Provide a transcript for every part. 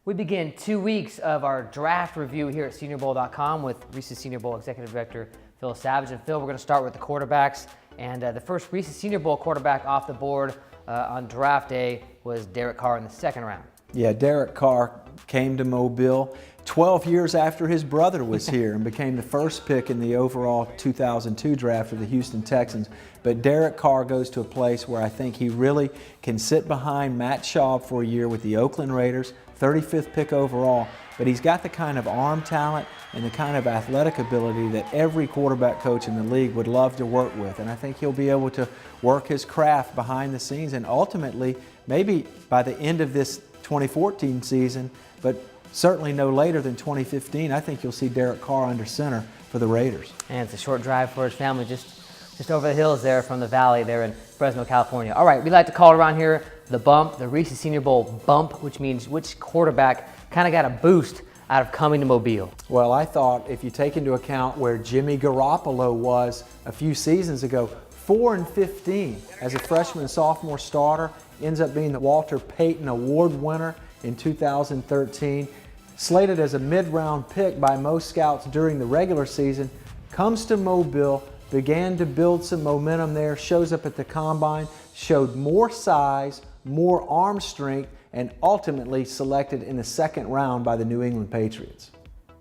We begin 2 weeks of our draft review here at SeniorBowl.com with Reese's Senior Bowl Executive Director Phil Savage. And Phil, we're going to start with the quarterbacks. And the first Reese's Senior Bowl quarterback off the board on draft day was Derek Carr in the second round. Yeah, Derek Carr came to Mobile 12 years after his brother was here and became the first pick in the overall 2002 draft of the Houston Texans. But Derek Carr goes to a place where I think he really can sit behind Matt Schaub for a year with the Oakland Raiders, 35th pick overall. But he's got the kind of arm talent and the kind of athletic ability that every quarterback coach in the league would love to work with. And I think he'll be able to work his craft behind the scenes and ultimately, maybe by the end of this 2014 season, but certainly no later than 2015, I think you'll see Derek Carr under center for the Raiders. And it's a short drive for his family, just over the hills there from the valley there in Fresno, California. All right, we like to call it around here the bump, the Reese's Senior Bowl bump, which means which quarterback kind of got a boost out of coming to Mobile. Well, I thought if you take into account where Jimmy Garoppolo was a few seasons ago, 4-15 as a freshman and sophomore starter, ends up being the Walter Payton Award winner in 2013, slated as a mid-round pick by most scouts during the regular season, comes to Mobile, began to build some momentum there, shows up at the combine, showed more size, more arm strength, and ultimately selected in the second round by the New England Patriots.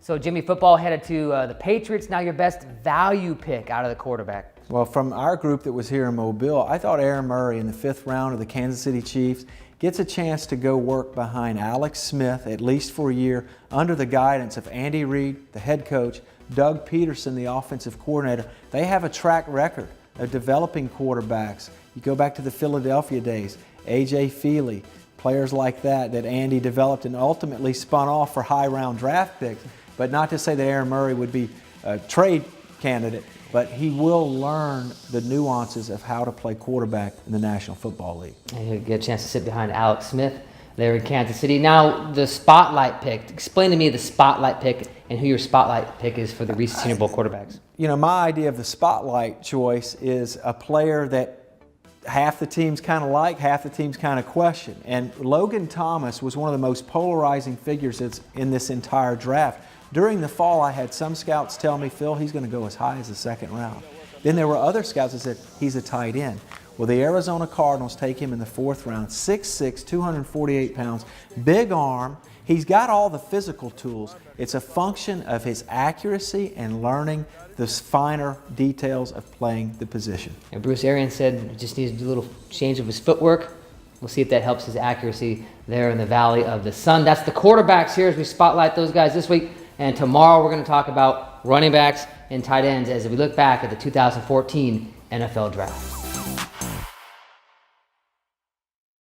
So Jimmy, football headed to the Patriots. Now your best value pick out of the quarterback. Well, from our group that was here in Mobile, I thought Aaron Murray in the 5th round of the Kansas City Chiefs gets a chance to go work behind Alex Smith, at least for a year, under the guidance of Andy Reid, the head coach, Doug Peterson, the offensive coordinator. They have a track record of developing quarterbacks. You go back to the Philadelphia days, A.J. Feely, players like that Andy developed and ultimately spun off for high-round draft picks. But not to say that Aaron Murray would be a trade candidate, but he will learn the nuances of how to play quarterback in the National Football League. And he'll get a chance to sit behind Alex Smith there in Kansas City. Now, the spotlight pick. Explain to me the spotlight pick and who your spotlight pick is for the Reese's Senior Bowl quarterbacks. You know, my idea of the spotlight choice is a player that half the teams kind of like, half the teams kind of question. And Logan Thomas was one of the most polarizing figures that's in this entire draft. During the fall, I had some scouts tell me, Phil, he's going to go as high as the second round. Then there were other scouts that said, he's a tight end. Well, the Arizona Cardinals take him in the 4th round, 6'6", 248 pounds, big arm. He's got all the physical tools. It's a function of his accuracy and learning the finer details of playing the position. And Bruce Arians said he just needs to do a little change of his footwork. We'll see if that helps his accuracy there in the Valley of the Sun. That's the quarterbacks here as we spotlight those guys this week. And tomorrow we're going to talk about running backs and tight ends as we look back at the 2014 NFL Draft.